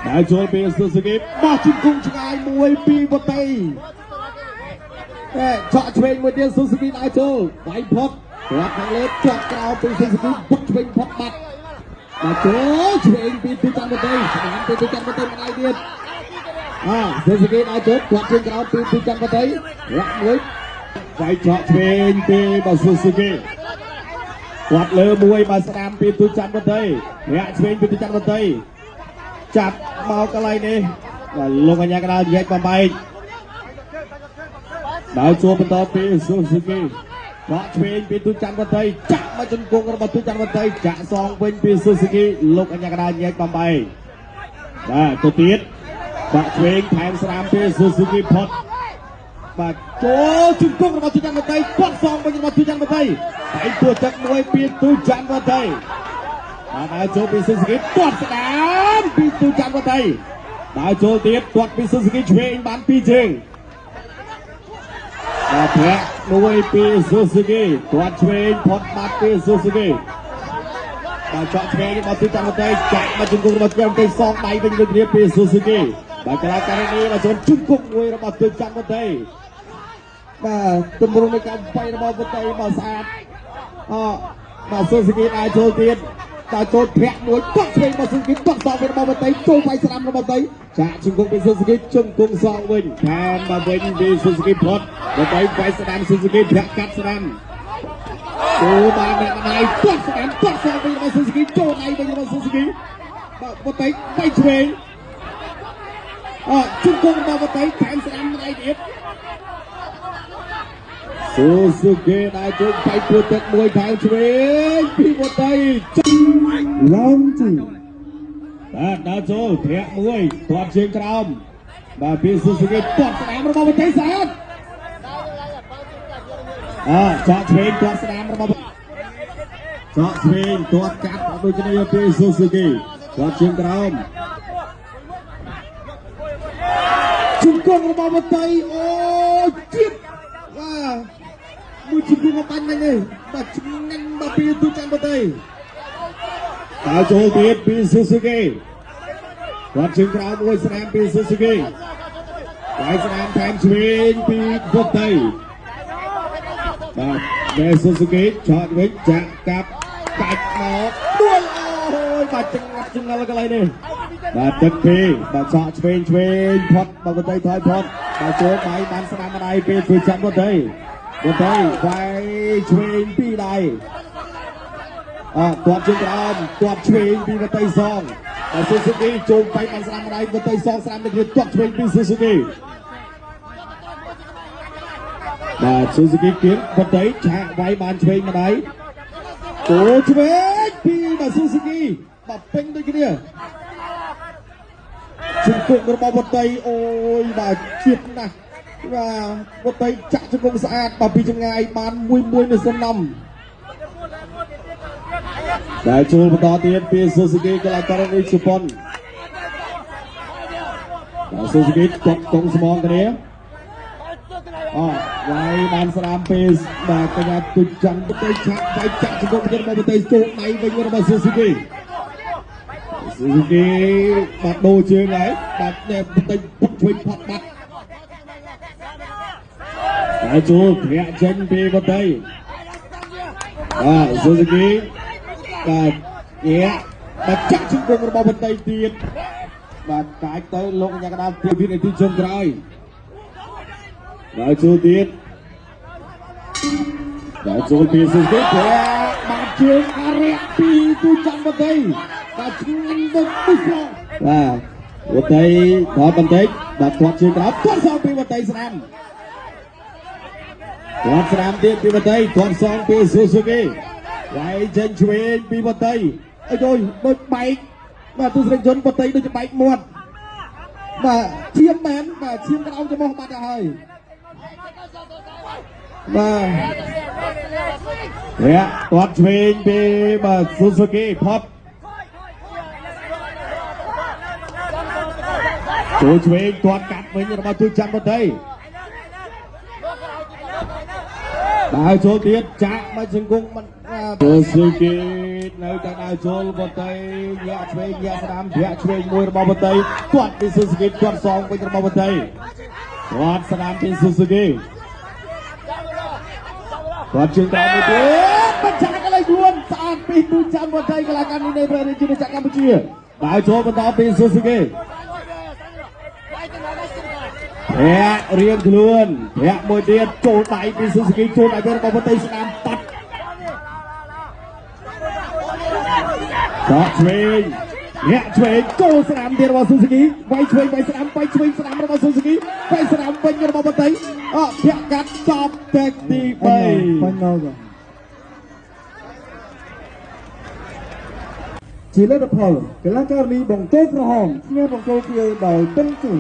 Đạiចូលពីសុសុគីបោះជង្គង់ឆ្ងាយមួយពីវតីឆក់ឆ្វេងមួយទៀតសុសុគីដើរចូលវាយផុតគាត់ខាងលើជាប់ក្រោមពីសុសុគីបុកឆ្វេងផុតបាត់ដើរចូលឆ្វេងពីទូច័ន្ទវតីស្ដាំពីទូច័ន្ទវតីម្ដាយទៀតសុសុគីដើរចូលគាត់ជើងក្រោមពីទូច័ន្ទវតីរាក់មួយវាយឆក់ឆ្វេងពីបើសុសុគីគាត់លើមួយបើស្ដាំពីទូច័ន្ទវតីរាក់ឆ្វេងពីទូច័ន្ទវតីចាប់មកកន្លែងនេះលោកអញ្ញាកដាលនិយាយបំបែកដល់ជួបបន្តពីសុសុគីបកឆ្វេងពីទូច័ន្ទវតីចាក់មកជង្គង់របស់ទូច័ន្ទវតីចាក់សងវិញពីសុសុគីលោកអញ្ញាកដាលនិយាយបំបែកបាទទៅទៀតបកឆ្វេងថែមស្រាមពីសុសុគីផុតបាទចូលជង្គង់របស់ទូច័ន្ទវតីគាត់សងវិញរបស់ទូច័ន្ទវតីតែទួទឹកមួយពីទូច័ន្ទវតីដើរចូលពីសុសុគីគាត់ស្ដាមពីទូច័ន្ទវតីដើរចូលទៀតគាត់ពីសុសុគីឆ្វេងបានពីជើងបាទប្រាក់មួយពីសុសុគីគាត់ឆ្វេងផុតបាត់ពីសុសុគីបាទចောက်ឆ្វេងរបស់ទូច័ន្ទវតីចាក់មកជង្គង់របស់ទូច័ន្ទវតីសងដៃវិញដូចគ្នាពីសុសុគីបាទកន្លងករណីមកចូលជង្គង់មួយរបស់ទូច័ន្ទវតីបាទទម្រង់នៃការបែករបស់វតីមកស្អាតបាទសុសុគីដើរចូលទៀតតែចូលធាក់មួយគាត់ឆ្វេងមកសុសុគីគាត់សងវិញរបស់វតីចូលវាយស្ដាំរបស់វតីចាក់ជង្គង់ពីសុសុគីជង្គង់សងវិញថែមមកវិញពីសុសុគីផុតវតីវាយស្ដាំសុសុគីធាក់កាត់ស្ដាំចូលបានអ្នកម្ដាយគាត់ស្ដាំគាត់សងវិញរបស់សុសុគីចូលដៃវិញរបស់សុសុគីបាទវតីវាយឆ្វេងជង្គង់របស់វតីថែមស្ដាំម្ដាយទៀតសុសុគីได้ជោគបៃពួតទឹកមួយថែមឆ្វេងពីវតីឡងទីបាទដើរចូលធ្រាក់មួយទាត់ជើងក្រោមបាទពីសុសុគីទាត់ស្ដាំរបស់វតីស្អាតចောက်ឆ្វេងទាត់ស្ដាំរបស់ចောက်ឆ្វេងទាត់កាត់ដូចគ្នាពីសុសុគីទាត់ជើងក្រោមជង្គង់របស់វតីអូជាតិបាទមួយជង្គង់បាញ់មិញនេះបាទឆ្ងាញ់មកពីទូច័ន្ទវតីដើរចូលទៀតពីសុសុគីគាត់ជើងក្រោមមួយស្នាមពីសុសុគីហើយស្នាមថែមឆ្វេងពីវតីបាទតែសុសុគីឆោតវិញចាក់កាប់កាច់មកដួលអូយបាទចង្អាប់ចង្អល់កន្លែងនេះបាទទឹកពីបាទឆក់ឆ្វេងផុតមកវតីថយផុតបាទចូលដៃបានស្នាមម្ដាយពីទូច័ន្ទវតីវាយឆ្វេងពីដៃគាត់ជើងក្រោមគាត់ឆ្វេងពីវតីសងហើយសុសុគីចូលបែកបានស្រាំម្ដាយវតីសងស្រាំទៅទៀតគាត់ឆ្វេងពីសុសុគីបាទសុសុគីគៀនវតីឆាកវាយបានឆ្វេងម្ដាយចូលឆ្វេងពីបាទសុសុគីបាទពេញដូចគ្នាជង្គង់របស់វតីអូយបាទជាតិណាស់បាទវតីចាក់ជង្គង់ស្អាតបាទពីចម្ងាយបានមួយនៅសំណំតែចូលបន្តទៀតពីសុសុគីកន្លងករណីជប៉ុនបាទសុសុគីកងស្មងគ្នាវាយបានស្រាមពីបាទកញ្ញាទុច័ន្ទវតីឆាក់វាយចាក់ជង្គង់ទៀតរបស់វតីចូលដៃវិញរបស់សុសុគីបាទដូរជើងហើយបាទវតីពុកឆ្វេងផាត់បាត់ហើយចូលធ្លាក់ចេញពីវតីសុសុគីបាទបាទចាក់ជង្គង់របស់វតីទៀតបាទកាច់ទៅលោកអញ្ញាកដាលពីវិនាទីចុងក្រោយបាទចូលទៀតបាទចូលពីសុសុគីបាទជើងអរិយពីទូច័ន្ទវតីបាទឆ្ងាញ់ទៅពុះបាទវតីដល់បន្តិចបាទគាត់ជើងក្រោមគាត់សងពីវតីស្ដាំគាត់ស្ដាំទៀតពីវតីគាត់សងពីសុសុគីវាយចេញឆ្វេងពីវតីអើយដូចបែកបាទទស្សនិកជនវតីដូចបែកមាត់បាទឈាមមែនបាទឈាមក្រោមច្រមុះបាត់ទៅហើយបាទគាត់ឆ្វេងពីបាទសុសុគីផុតចូលឆ្វេងគាត់កាត់វិញរបស់ទូច័ន្ទវតីដើរចូលទៀតចាក់មកជង្គង់សុសុគី នៅតែដើរចូលបន្តិញាក់ឆ្វេងញាក់ស្ដាំញាក់ឆ្វេងមួយរបស់បន្តិគាត់ពីស៊ូស៊ូគីគាត់សងវិញរបស់បន្តិគាត់ស្ដាំពីស៊ូស៊ូគីគាត់ជើងក្រោយមួយទៀតបញ្ចាក់កន្លែងខ្លួនស្អាតពីទូចាំបន្តិកន្លងកាលនេះនៃប្រទេសជាតិកម្ពុជាដើរចូលបន្តពីស៊ូស៊ូគីរៀងខ្លួនធាក់មួយទៀតចូលដៃពីស៊ូស៊ូគីចូលដៃទៅរបស់បន្តិស្ដាំបាត់ចោះឆ្វេងញាក់ឆ្វេងចូលស្ដាំទៀតរបស់ស៊ូស៊ូគីវាយឆ្វេងវាយស្ដាំវាយឆ្វេងស្ដាំរបស់ស៊ូស៊ូគីវាយស្ដាំវិញរបស់បន្តិធាក់កាត់ចប់តែទី3ជាលទ្ធផលកីឡាការិនីបង្គោលក្រហមឈ្នះបង្គោលខៀវដោយទិនជូ